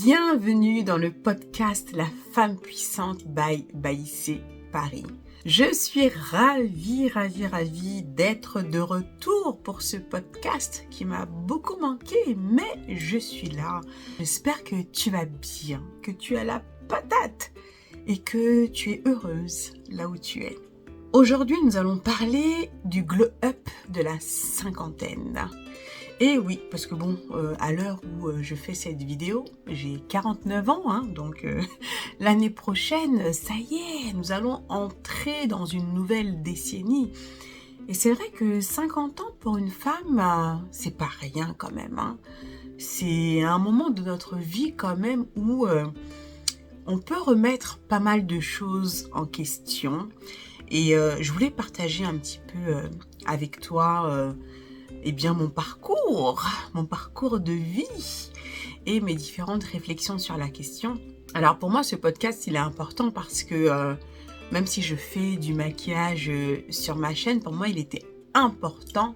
Bienvenue dans le podcast La Femme Puissante by Baïsé Paris. Je suis ravie d'être de retour pour ce podcast qui m'a beaucoup manqué, mais je suis là. J'espère que tu vas bien, que tu as la patate et que tu es heureuse là où tu es. Aujourd'hui, nous allons parler du glow-up de la cinquantaine. Et oui, parce que à l'heure où je fais cette vidéo, j'ai 49 ans, donc l'année prochaine, ça y est, nous allons entrer dans une nouvelle décennie. Et c'est vrai que 50 ans pour une femme, c'est pas rien quand même. C'est un moment de notre vie quand même où on peut remettre pas mal de choses en question. Et je voulais partager un petit peu avec toi mon parcours de vie et mes différentes réflexions sur la question. Alors pour moi, ce podcast, il est important parce que même si je fais du maquillage sur ma chaîne, pour moi, il était important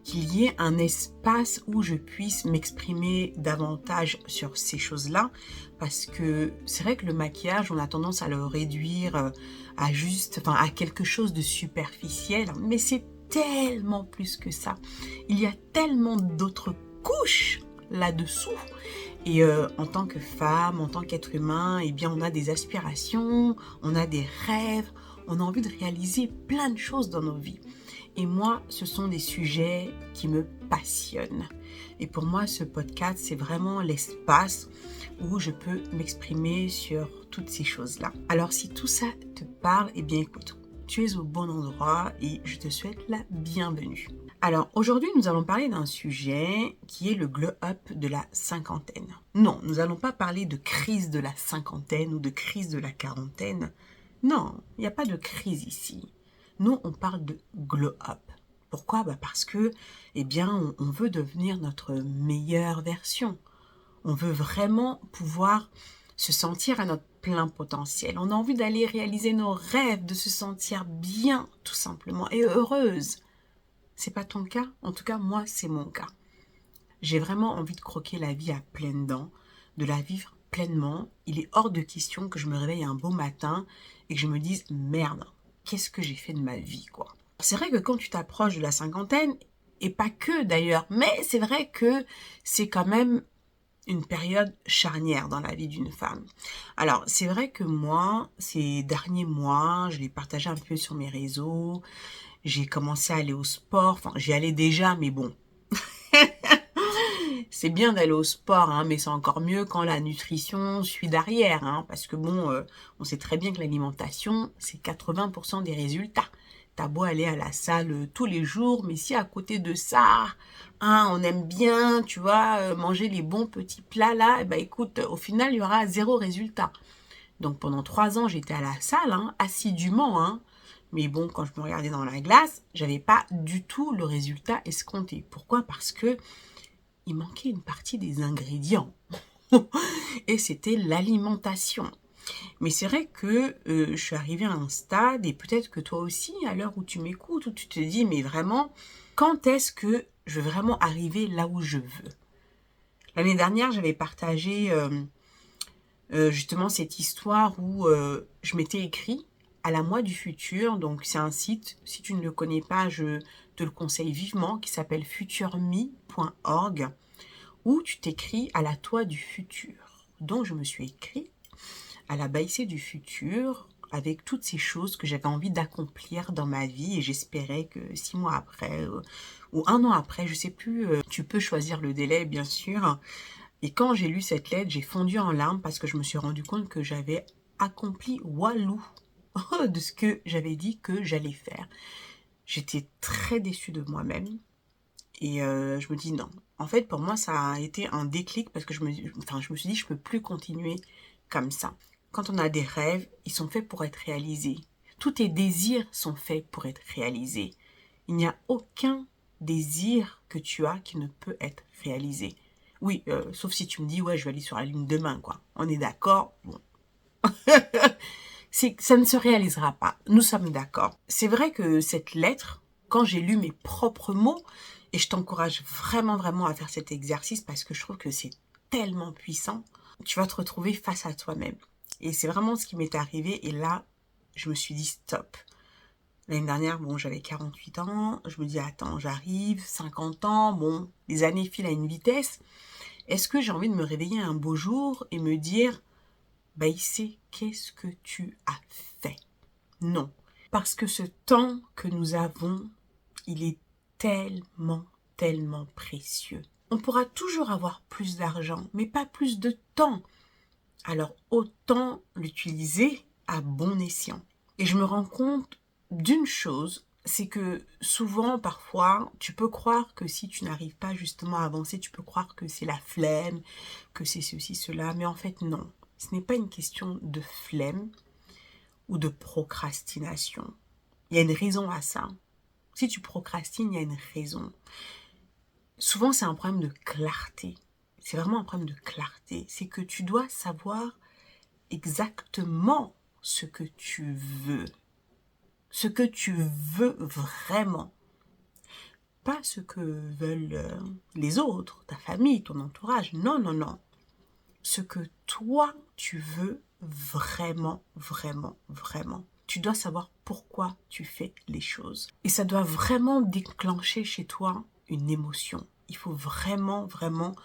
qu'il y ait un espace où je puisse m'exprimer davantage sur ces choses-là, parce que c'est vrai que le maquillage, on a tendance à le réduire à quelque chose de superficiel, mais c'est tellement plus que ça. Il y a tellement d'autres couches là-dessous. Et en tant que femme, en tant qu'être humain, on a des aspirations, on a des rêves, on a envie de réaliser plein de choses dans nos vies. Et moi, ce sont des sujets qui me passionnent. Et pour moi, ce podcast, c'est vraiment l'espace où je peux m'exprimer sur toutes ces choses-là. Alors, si tout ça te parle, écoute, tu es au bon endroit et je te souhaite la bienvenue. Alors aujourd'hui, nous allons parler d'un sujet qui est le glow-up de la cinquantaine. Non, nous n'allons pas parler de crise de la cinquantaine ou de crise de la quarantaine. Non, il n'y a pas de crise ici. Nous, on parle de glow-up. Pourquoi ? Parce que, on veut devenir notre meilleure version. On veut vraiment pouvoir se sentir à notre plein potentiel. On a envie d'aller réaliser nos rêves, de se sentir bien, tout simplement, et heureuse. C'est pas ton cas? En tout cas, moi, c'est mon cas. J'ai vraiment envie de croquer la vie à pleines dents, de la vivre pleinement. Il est hors de question que je me réveille un beau matin et que je me dise « Merde, qu'est-ce que j'ai fait de ma vie, quoi ?» C'est vrai que quand tu t'approches de la cinquantaine, et pas que d'ailleurs, mais c'est vrai que c'est quand même une période charnière dans la vie d'une femme. Alors, c'est vrai que moi, ces derniers mois, je l'ai partagé un peu sur mes réseaux, j'ai commencé à aller au sport, j'y allais déjà, mais bon. C'est bien d'aller au sport, mais c'est encore mieux quand la nutrition suit derrière, parce que on sait très bien que l'alimentation, c'est 80% des résultats. T'as beau aller à la salle tous les jours, mais si à côté de ça, on aime bien, tu vois, manger les bons petits plats là, écoute, au final, il y aura 0 résultat. Donc pendant 3 ans, j'étais à la salle, assidûment, mais bon, quand je me regardais dans la glace, j'avais pas du tout le résultat escompté. Pourquoi ? Parce que il manquait une partie des ingrédients. Et c'était l'alimentation. Mais c'est vrai que je suis arrivée à un stade, et peut-être que toi aussi, à l'heure où tu m'écoutes, où tu te dis, mais vraiment, quand est-ce que je vais vraiment arriver là où je veux ? L'année dernière, j'avais partagé justement cette histoire où je m'étais écrit à la moi du futur. Donc c'est un site, si tu ne le connais pas, je te le conseille vivement, qui s'appelle futurme.org, où tu t'écris à la toi du futur. Donc je me suis écrit à la Baïsé du futur avec toutes ces choses que j'avais envie d'accomplir dans ma vie, et j'espérais que 6 mois après ou 1 an après, je sais plus, tu peux choisir le délai bien sûr. Et quand j'ai lu cette lettre, j'ai fondu en larmes parce que je me suis rendu compte que j'avais accompli walou de ce que j'avais dit que j'allais faire. J'étais très déçue de moi-même et je me dis non. En fait, pour moi, ça a été un déclic parce que je me suis dit je peux plus continuer comme ça. Quand on a des rêves, ils sont faits pour être réalisés. Tous tes désirs sont faits pour être réalisés. Il n'y a aucun désir que tu as qui ne peut être réalisé. Oui, sauf si tu me dis, ouais, je vais aller sur la lune demain, quoi. On est d'accord ? Bon. Ça ne se réalisera pas. Nous sommes d'accord. C'est vrai que cette lettre, quand j'ai lu mes propres mots, et je t'encourage vraiment à faire cet exercice parce que je trouve que c'est tellement puissant. tu vas te retrouver face à toi-même. Et c'est vraiment ce qui m'est arrivé. Et là, je me suis dit stop. L'année dernière, bon, j'avais 48 ans. Je me dis, attends, j'arrive, 50 ans. Bon, les années filent à une vitesse. Est-ce que j'ai envie de me réveiller un beau jour et me dire, Baïssé, qu'est-ce que tu as fait? Non. Parce que ce temps que nous avons, il est tellement, tellement précieux. On pourra toujours avoir plus d'argent, mais pas plus de temps. Alors autant l'utiliser à bon escient. Et je me rends compte d'une chose, c'est que souvent, parfois, tu peux croire que si tu n'arrives pas justement à avancer, tu peux croire que c'est la flemme, que c'est ceci, cela, mais en fait non. Ce n'est pas une question de flemme ou de procrastination. Il y a une raison à ça. Si tu procrastines, il y a une raison. Souvent, c'est un problème de clarté. C'est vraiment un problème de clarté. C'est que tu dois savoir exactement ce que tu veux. Ce que tu veux vraiment. Pas ce que veulent les autres, ta famille, ton entourage. Non, non, non. Ce que toi, tu veux vraiment, vraiment, vraiment. Tu dois savoir pourquoi tu fais les choses. Et ça doit vraiment déclencher chez toi une émotion. Il faut vraiment, vraiment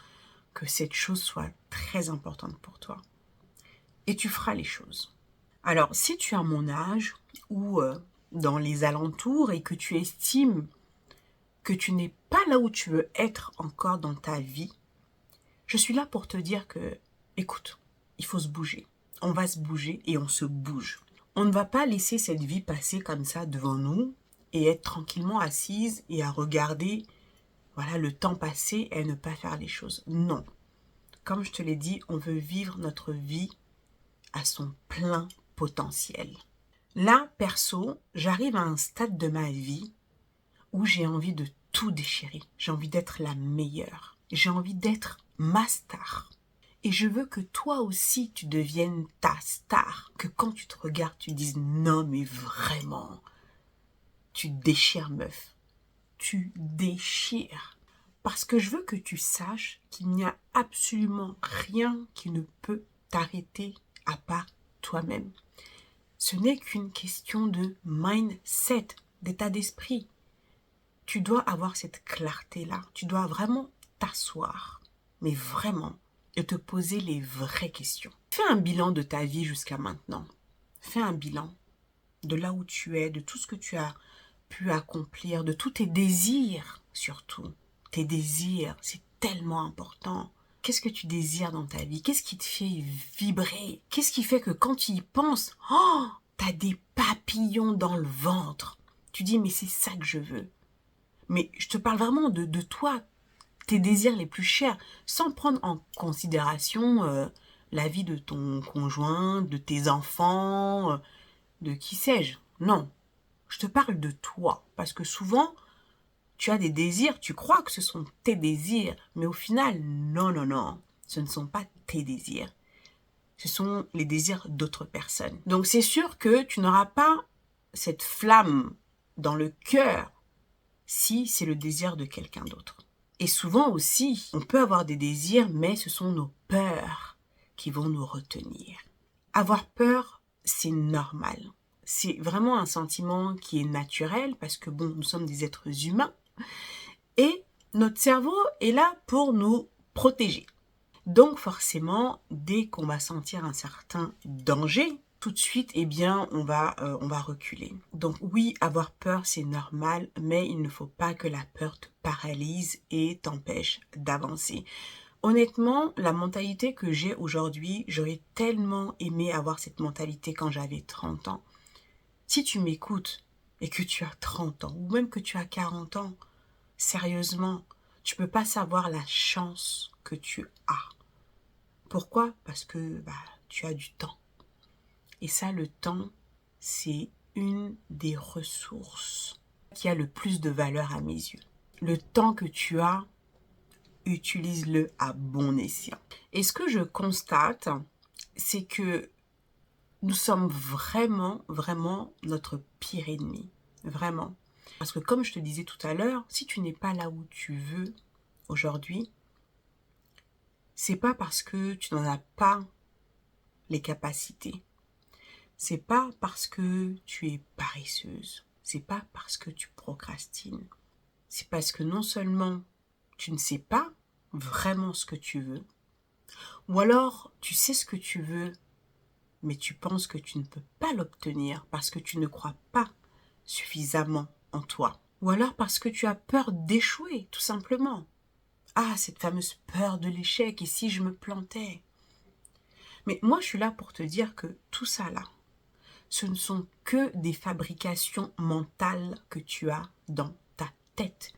que cette chose soit très importante pour toi. Et tu feras les choses. Alors, si tu as mon âge ou dans les alentours et que tu estimes que tu n'es pas là où tu veux être encore dans ta vie, je suis là pour te dire que, écoute, il faut se bouger. On va se bouger et on se bouge. On ne va pas laisser cette vie passer comme ça devant nous et être tranquillement assise et à regarder voilà, le temps passer et à ne pas faire les choses. Non. Comme je te l'ai dit, on veut vivre notre vie à son plein potentiel. Là, perso, j'arrive à un stade de ma vie où j'ai envie de tout déchirer. J'ai envie d'être la meilleure. J'ai envie d'être ma star. Et je veux que toi aussi, tu deviennes ta star. Que quand tu te regardes, tu dises non, mais vraiment, tu déchires, meuf. Tu déchires. Parce que je veux que tu saches qu'il n'y a absolument rien qui ne peut t'arrêter à part toi-même. Ce n'est qu'une question de mindset, d'état d'esprit. Tu dois avoir cette clarté-là. Tu dois vraiment t'asseoir, mais vraiment, et te poser les vraies questions. Fais un bilan de ta vie jusqu'à maintenant. Fais un bilan de là où tu es, de tout ce que tu as pu accomplir, de tous tes désirs surtout. Tes désirs, c'est tellement important. Qu'est-ce que tu désires dans ta vie? Qu'est-ce qui te fait vibrer? Qu'est-ce qui fait que quand tu y penses, oh, t'as des papillons dans le ventre? Tu dis, mais c'est ça que je veux. Mais je te parle vraiment de toi, tes désirs les plus chers, sans prendre en considération la vie de ton conjoint, de tes enfants, de qui sais-je. Non, je te parle de toi, parce que souvent, tu as des désirs, tu crois que ce sont tes désirs, mais au final, non, non, non, ce ne sont pas tes désirs. Ce sont les désirs d'autres personnes. Donc c'est sûr que tu n'auras pas cette flamme dans le cœur si c'est le désir de quelqu'un d'autre. Et souvent aussi, on peut avoir des désirs, mais ce sont nos peurs qui vont nous retenir. Avoir peur, c'est normal. C'est vraiment un sentiment qui est naturel parce que bon, nous sommes des êtres humains et notre cerveau est là pour nous protéger. Donc forcément, dès qu'on va sentir un certain danger, tout de suite, eh bien, on va reculer. Donc oui, avoir peur, c'est normal, mais il ne faut pas que la peur te paralyse et t'empêche d'avancer. Honnêtement, la mentalité que j'ai aujourd'hui, j'aurais tellement aimé avoir cette mentalité quand j'avais 30 ans. Si tu m'écoutes et que tu as 30 ans, ou même que tu as 40 ans, sérieusement, tu peux pas savoir la chance que tu as. Pourquoi? Parce que tu as du temps. Et ça, le temps, c'est une des ressources qui a le plus de valeur à mes yeux. Le temps que tu as, utilise-le à bon escient. Et ce que je constate, c'est que nous sommes vraiment, vraiment notre pire ennemi. Vraiment. Parce que comme je te disais tout à l'heure, si tu n'es pas là où tu veux aujourd'hui, c'est pas parce que tu n'en as pas les capacités. C'est pas parce que tu es paresseuse. C'est pas parce que tu procrastines. C'est parce que non seulement tu ne sais pas vraiment ce que tu veux, ou alors tu sais ce que tu veux, mais tu penses que tu ne peux pas l'obtenir parce que tu ne crois pas suffisamment en toi. Ou alors parce que tu as peur d'échouer, tout simplement. Ah, cette fameuse peur de l'échec, et si je me plantais? Mais moi, je suis là pour te dire que tout ça là, ce ne sont que des fabrications mentales que tu as dans ta tête.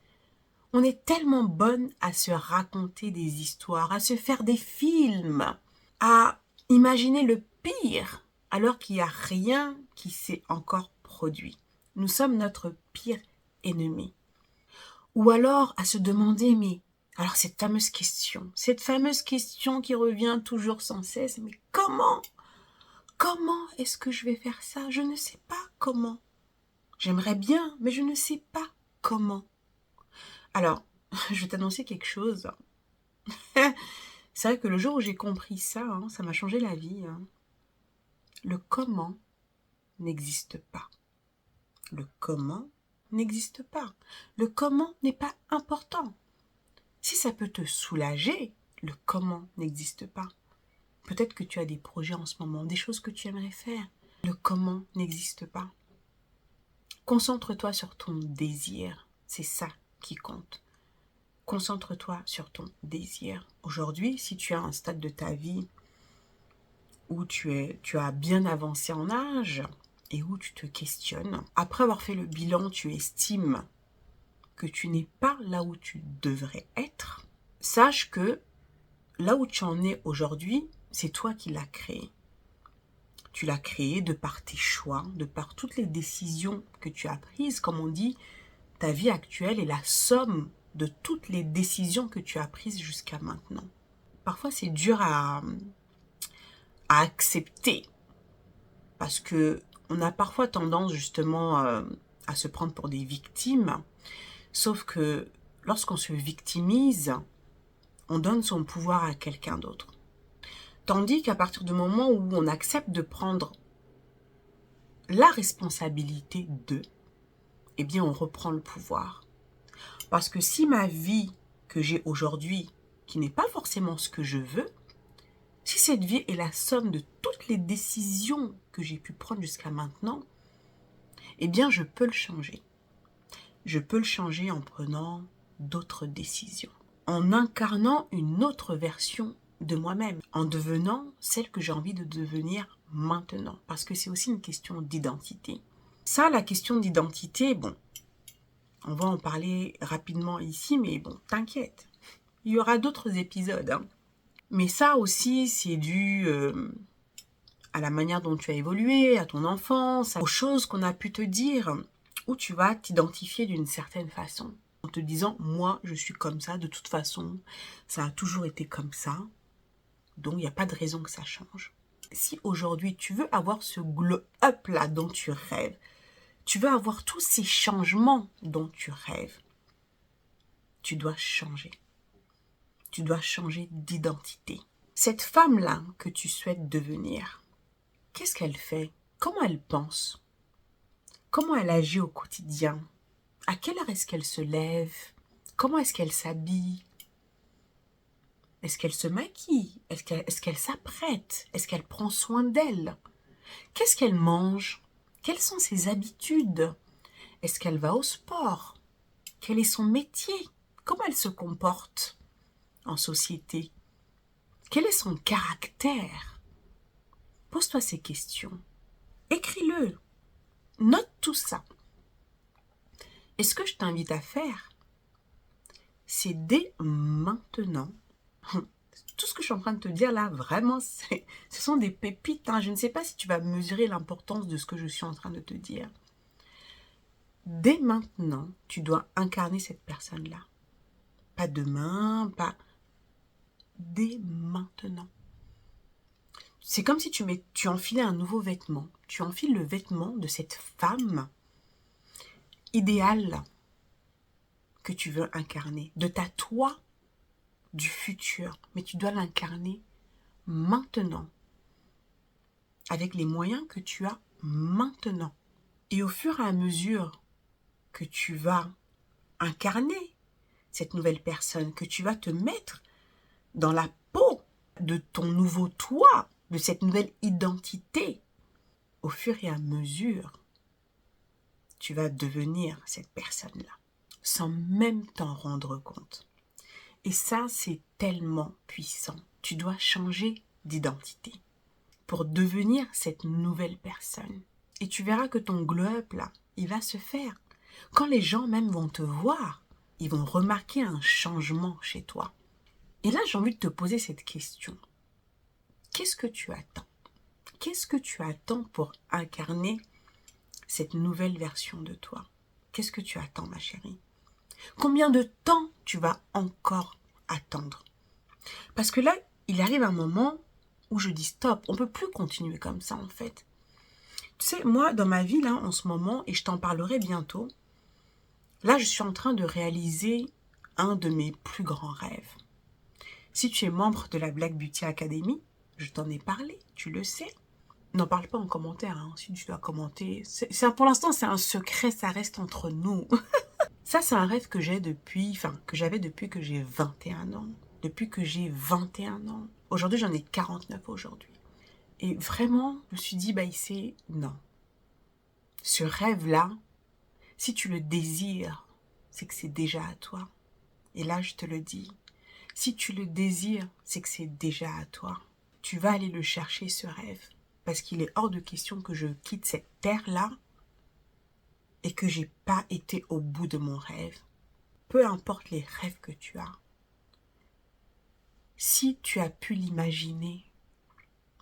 On est tellement bonne à se raconter des histoires, à se faire des films, à imaginer le pire, alors qu'il n'y a rien qui s'est encore produit. Nous sommes notre pire ennemi. Ou alors à se demander, mais alors cette fameuse question qui revient toujours sans cesse, mais comment est-ce que je vais faire ça? Je ne sais pas comment. J'aimerais bien, mais je ne sais pas comment. Alors, je vais t'annoncer quelque chose. C'est vrai que le jour où j'ai compris ça, ça m'a changé la vie. Le comment n'existe pas. Le comment n'existe pas. Le comment n'est pas important. Si ça peut te soulager, le comment n'existe pas. Peut-être que tu as des projets en ce moment, des choses que tu aimerais faire. Le comment n'existe pas. Concentre-toi sur ton désir. C'est ça qui compte. Concentre-toi sur ton désir. Aujourd'hui, si tu as un stade de ta vie où tu as bien avancé en âge et où tu te questionnes, après avoir fait le bilan, tu estimes que tu n'es pas là où tu devrais être, sache que là où tu en es aujourd'hui, c'est toi qui l'as créé. Tu l'as créé de par tes choix, de par toutes les décisions que tu as prises. Comme on dit, ta vie actuelle est la somme de toutes les décisions que tu as prises jusqu'à maintenant. Parfois, c'est dur à accepter parce que on a parfois tendance justement à se prendre pour des victimes. Sauf que lorsqu'on se victimise, on donne son pouvoir à quelqu'un d'autre. Tandis qu'à partir du moment où on accepte de prendre la responsabilité de, eh bien on reprend le pouvoir. Parce que si ma vie que j'ai aujourd'hui, qui n'est pas forcément ce que je veux, si cette vie est la somme de toutes les décisions que j'ai pu prendre jusqu'à maintenant, eh bien je peux le changer. Je peux le changer en prenant d'autres décisions, en incarnant une autre version de moi-même, en devenant celle que j'ai envie de devenir maintenant. Parce que c'est aussi une question d'identité. Ça, la question d'identité, bon, on va en parler rapidement ici, mais bon, t'inquiète. Il y aura d'autres épisodes. Mais ça aussi, c'est dû à la manière dont tu as évolué, à ton enfance, aux choses qu'on a pu te dire, où tu vas t'identifier d'une certaine façon. En te disant, moi, je suis comme ça, de toute façon, ça a toujours été comme ça. Donc, il n'y a pas de raison que ça change. Si aujourd'hui, tu veux avoir ce glow-up là dont tu rêves, tu veux avoir tous ces changements dont tu rêves, tu dois changer. Tu dois changer d'identité. Cette femme-là que tu souhaites devenir, qu'est-ce qu'elle fait? Comment elle pense? Comment elle agit au quotidien? À quelle heure est-ce qu'elle se lève? Comment est-ce qu'elle s'habille? Est-ce qu'elle se maquille? Est-ce qu'elle s'apprête? Est-ce qu'elle prend soin d'elle? Qu'est-ce qu'elle mange? Quelles sont ses habitudes? Est-ce qu'elle va au sport? Quel est son métier? Comment elle se comporte en société? Quel est son caractère? Pose-toi ces questions. Écris-le. Note tout ça. Et ce que je t'invite à faire, c'est dès maintenant. Tout ce que je suis en train de te dire là, vraiment, ce sont des pépites. Je ne sais pas si tu vas mesurer l'importance de ce que je suis en train de te dire. Dès maintenant, tu dois incarner cette personne-là. Pas demain, pas... Dès maintenant. C'est comme si tu enfilais un nouveau vêtement. Tu enfiles le vêtement de cette femme idéale que tu veux incarner, de ta toi du futur, mais tu dois l'incarner maintenant, avec les moyens que tu as maintenant. Et au fur et à mesure que tu vas incarner cette nouvelle personne, que tu vas te mettre dans la peau de ton nouveau toi, de cette nouvelle identité, au fur et à mesure, tu vas devenir cette personne-là, sans même t'en rendre compte. Et ça, c'est tellement puissant. Tu dois changer d'identité pour devenir cette nouvelle personne. Et tu verras que ton glow-up, là, il va se faire. Quand les gens même vont te voir, ils vont remarquer un changement chez toi. Et là, j'ai envie de te poser cette question. Qu'est-ce que tu attends? Qu'est-ce que tu attends pour incarner cette nouvelle version de toi? Qu'est-ce que tu attends, ma chérie? Combien de temps tu vas encore attendre? Parce que là, il arrive un moment où je dis stop, on ne peut plus continuer comme ça en fait. Tu sais, moi, dans ma vie, là, en ce moment, et je t'en parlerai bientôt, là, je suis en train de réaliser un de mes plus grands rêves. Si tu es membre de la Black Beauty Academy, je t'en ai parlé, tu le sais. N'en parle pas en commentaire, hein, si tu dois commenter. Pour l'instant, c'est un secret, ça reste entre nous. Ça, c'est un rêve que j'avais depuis que j'ai 21 ans. Depuis que j'ai 21 ans. Aujourd'hui, j'en ai 49 aujourd'hui. Et vraiment, je me suis dit, c'est non. Ce rêve-là, si tu le désires, c'est que c'est déjà à toi. Et là, je te le dis, si tu le désires, c'est que c'est déjà à toi. Tu vas aller le chercher, ce rêve. Parce qu'il est hors de question que je quitte cette terre-là et que j'ai pas été au bout de mon rêve. Peu importe les rêves que tu as. Si tu as pu l'imaginer,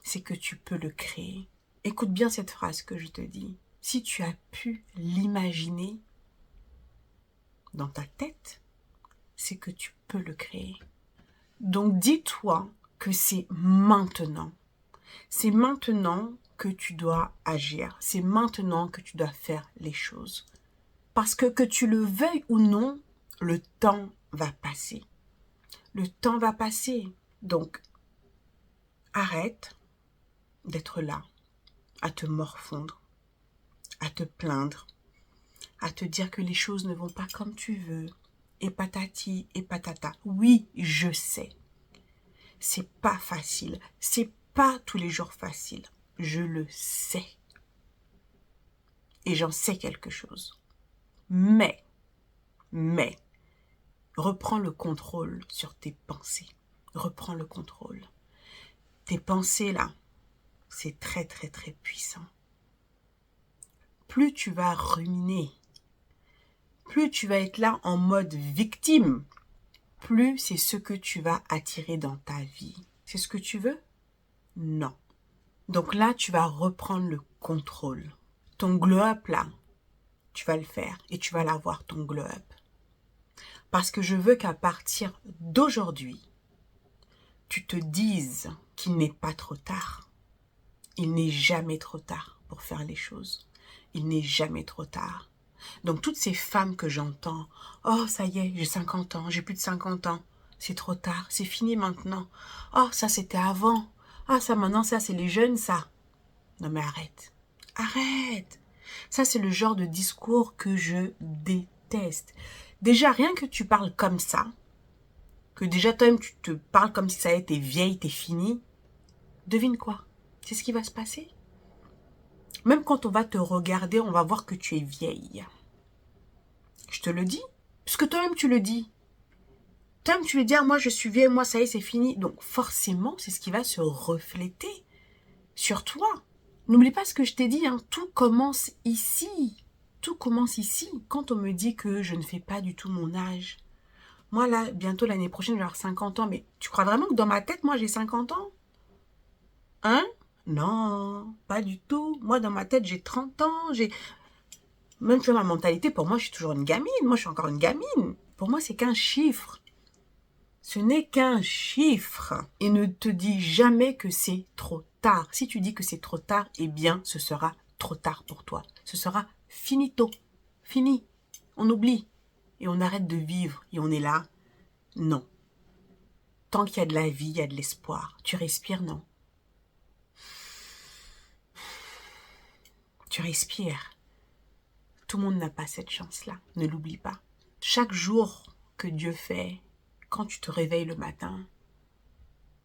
c'est que tu peux le créer. Écoute bien cette phrase que je te dis. Si tu as pu l'imaginer dans ta tête, c'est que tu peux le créer. Donc dis-toi que c'est maintenant. C'est maintenant que tu dois agir. C'est maintenant que tu dois faire les choses. Parce que tu le veuilles ou non, le temps va passer. Le temps va passer. Donc, arrête d'être là, à te morfondre, à te plaindre, à te dire que les choses ne vont pas comme tu veux, et patati et patata. Oui, je sais. C'est pas facile. C'est pas tous les jours facile. Je le sais. Et j'en sais quelque chose. Mais, reprends le contrôle sur tes pensées. Reprends le contrôle. Tes pensées, là, c'est très, très, très puissant. Plus tu vas ruminer, plus tu vas être là en mode victime, plus c'est ce que tu vas attirer dans ta vie. C'est ce que tu veux? Non. Donc là, tu vas reprendre le contrôle. Ton glow-up, là, tu vas le faire et tu vas l'avoir, ton glow-up. Parce que je veux qu'à partir d'aujourd'hui, tu te dises qu'il n'est pas trop tard. Il n'est jamais trop tard pour faire les choses. Il n'est jamais trop tard. Donc toutes ces femmes que j'entends, « Oh, ça y est, j'ai 50 ans, j'ai plus de 50 ans. C'est trop tard, c'est fini maintenant. Oh, ça c'était avant. Ah, ça maintenant, ça c'est les jeunes, ça. » Non mais arrête. Arrête. Ça c'est le genre de discours que je déteste. Déjà, rien que tu parles comme ça, que déjà toi-même tu te parles comme si ça y est, t'es vieille, t'es fini, devine quoi? C'est ce qui va se passer. Même quand on va te regarder, on va voir que tu es vieille. Je te le dis, puisque toi-même tu le dis. Toi-même tu le dis, ah, moi je suis vieille, moi ça y est, c'est fini. Donc forcément, c'est ce qui va se refléter sur toi. N'oublie pas ce que je t'ai dit, hein, tout commence ici. Tout commence ici. Quand on me dit que je ne fais pas du tout mon âge. Moi là, bientôt l'année prochaine, je vais avoir 50 ans. Mais tu crois vraiment que dans ma tête, moi j'ai 50 ans? Hein? Non, pas du tout. Moi, dans ma tête, j'ai 30 ans. Même sur ma mentalité, pour moi, je suis toujours une gamine. Moi, je suis encore une gamine. Pour moi, c'est qu'un chiffre. Ce n'est qu'un chiffre. Et ne te dis jamais que c'est trop tard. Si tu dis que c'est trop tard, eh bien, ce sera trop tard pour toi. Ce sera finito. Fini. On oublie. Et on arrête de vivre. Et on est là. Non. Tant qu'il y a de la vie, il y a de l'espoir. Tu respires, non? Tu respires. Tout le monde n'a pas cette chance-là. Ne l'oublie pas. Chaque jour que Dieu fait, quand tu te réveilles le matin,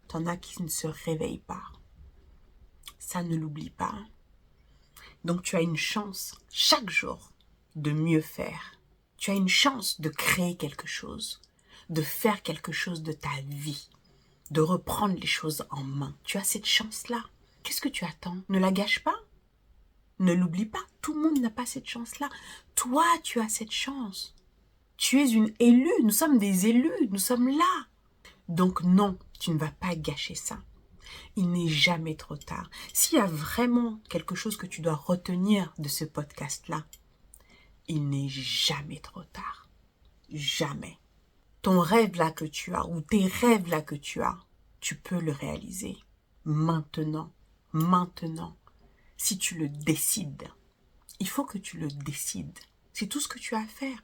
t'en as qui ne se réveillent pas. Ça, ne l'oublie pas. Donc tu as une chance chaque jour de mieux faire. Tu as une chance de créer quelque chose, de faire quelque chose de ta vie, de reprendre les choses en main. Tu as cette chance-là. Qu'est-ce que tu attends? Ne la gâche pas. Ne l'oublie pas. Tout le monde n'a pas cette chance-là. Toi, tu as cette chance. Tu es une élue. Nous sommes des élus. Nous sommes là. Donc non, tu ne vas pas gâcher ça. Il n'est jamais trop tard. S'il y a vraiment quelque chose que tu dois retenir de ce podcast-là, il n'est jamais trop tard. Jamais. Ton rêve là que tu as, ou tes rêves là que tu as, tu peux le réaliser. Maintenant. Maintenant. Si tu le décides. Il faut que tu le décides. C'est tout ce que tu as à faire.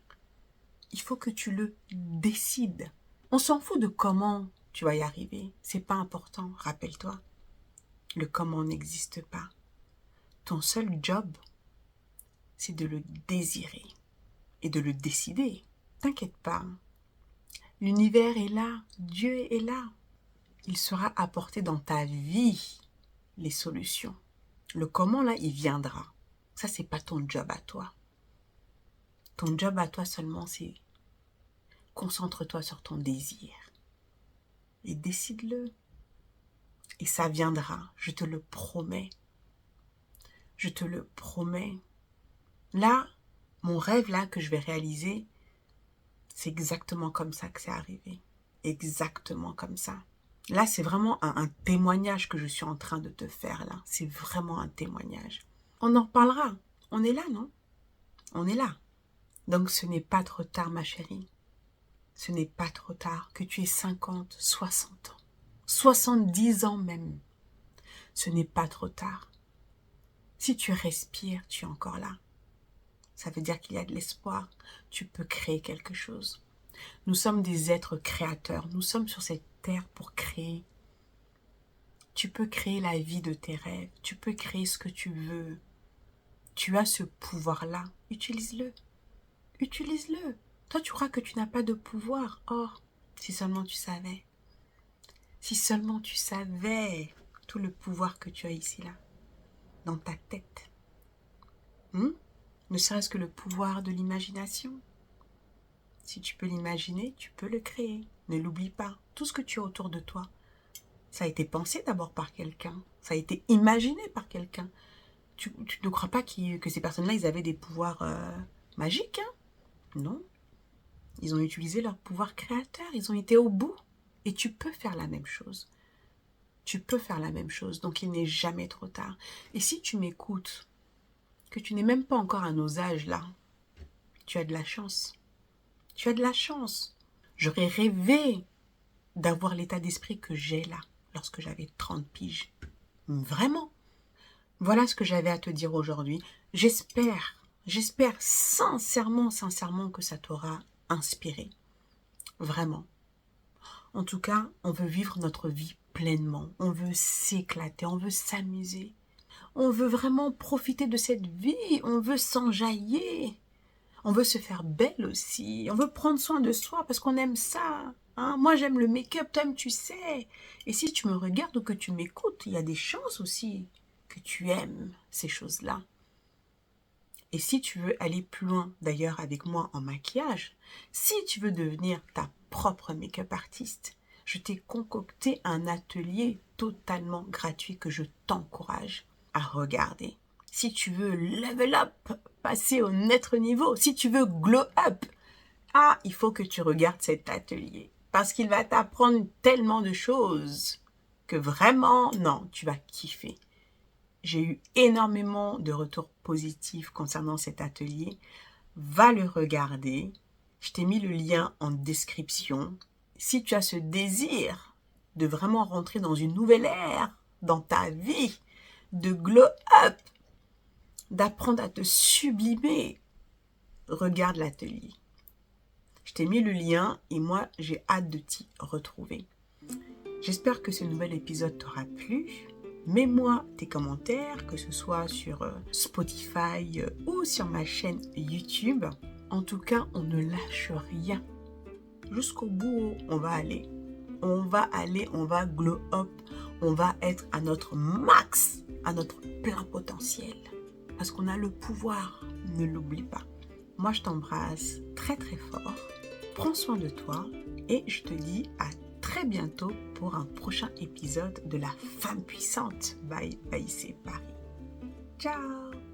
Il faut que tu le décides. On s'en fout de comment tu vas y arriver. C'est pas important, rappelle-toi. Le comment n'existe pas. Ton seul job, c'est de le désirer et de le décider. T'inquiète pas. L'univers est là. Dieu est là. Il sera apporté dans ta vie les solutions. Le comment, là, il viendra. Ça, c'est pas ton job à toi. Ton job à toi seulement, c'est concentre-toi sur ton désir. Et décide-le. Et ça viendra, je te le promets. Je te le promets. Là, mon rêve là que je vais réaliser, c'est exactement comme ça que c'est arrivé. Exactement comme ça. Là, c'est vraiment un témoignage que je suis en train de te faire là. C'est vraiment un témoignage. On en reparlera. On est là, non? On est là. Donc ce n'est pas trop tard, ma chérie. Ce n'est pas trop tard, que tu aies 50, 60 ans, 70 ans même. Ce n'est pas trop tard. Si tu respires, tu es encore là. Ça veut dire qu'il y a de l'espoir. Tu peux créer quelque chose. Nous sommes des êtres créateurs. Nous sommes sur cette terre pour créer. Tu peux créer la vie de tes rêves. Tu peux créer ce que tu veux. Tu as ce pouvoir-là. Utilise-le. Utilise-le. Toi, tu crois que tu n'as pas de pouvoir. Oh, si seulement tu savais. Si seulement tu savais tout le pouvoir que tu as ici, là, dans ta tête. Ne serait-ce que le pouvoir de l'imagination. Si tu peux l'imaginer, tu peux le créer. Ne l'oublie pas. Tout ce que tu as autour de toi, ça a été pensé d'abord par quelqu'un. Ça a été imaginé par quelqu'un. Tu ne crois pas que ces personnes-là, ils avaient des pouvoirs magiques, hein? Non. Ils ont utilisé leur pouvoir créateur. Ils ont été au bout. Et tu peux faire la même chose. Tu peux faire la même chose. Donc, il n'est jamais trop tard. Et si tu m'écoutes, que tu n'es même pas encore à nos âges là, tu as de la chance. Tu as de la chance. J'aurais rêvé d'avoir l'état d'esprit que j'ai là, lorsque j'avais 30 piges. Vraiment. Voilà ce que j'avais à te dire aujourd'hui. J'espère sincèrement que ça t'aura inspiré. Vraiment. En tout cas, on veut vivre notre vie pleinement. On veut s'éclater, on veut s'amuser. On veut vraiment profiter de cette vie. On veut s'enjailler. On veut se faire belle aussi. On veut prendre soin de soi parce qu'on aime ça. Hein? Moi, j'aime le make-up, toi, tu sais. Et si tu me regardes ou que tu m'écoutes, il y a des chances aussi que tu aimes ces choses-là. Et si tu veux aller plus loin, d'ailleurs, avec moi en maquillage, si tu veux devenir ta propre make-up artiste, je t'ai concocté un atelier totalement gratuit que je t'encourage à regarder. Si tu veux level up, passer au autre niveau, si tu veux glow up, il faut que tu regardes cet atelier. Parce qu'il va t'apprendre tellement de choses que vraiment, non, tu vas kiffer. J'ai eu énormément de retours positifs concernant cet atelier. Va le regarder. Je t'ai mis le lien en description. Si tu as ce désir de vraiment rentrer dans une nouvelle ère, dans ta vie, de glow up, d'apprendre à te sublimer, regarde l'atelier. Je t'ai mis le lien et moi, j'ai hâte de t'y retrouver. J'espère que ce nouvel épisode t'aura plu. Mets-moi tes commentaires, que ce soit sur Spotify ou sur ma chaîne YouTube. En tout cas, on ne lâche rien. Jusqu'au bout, on va aller. On va glow up. On va être à notre max, à notre plein potentiel. Parce qu'on a le pouvoir, ne l'oublie pas. Moi, je t'embrasse très très fort. Prends soin de toi et je te dis à très bientôt pour un prochain épisode de La Femme Puissante by Paris. Ciao!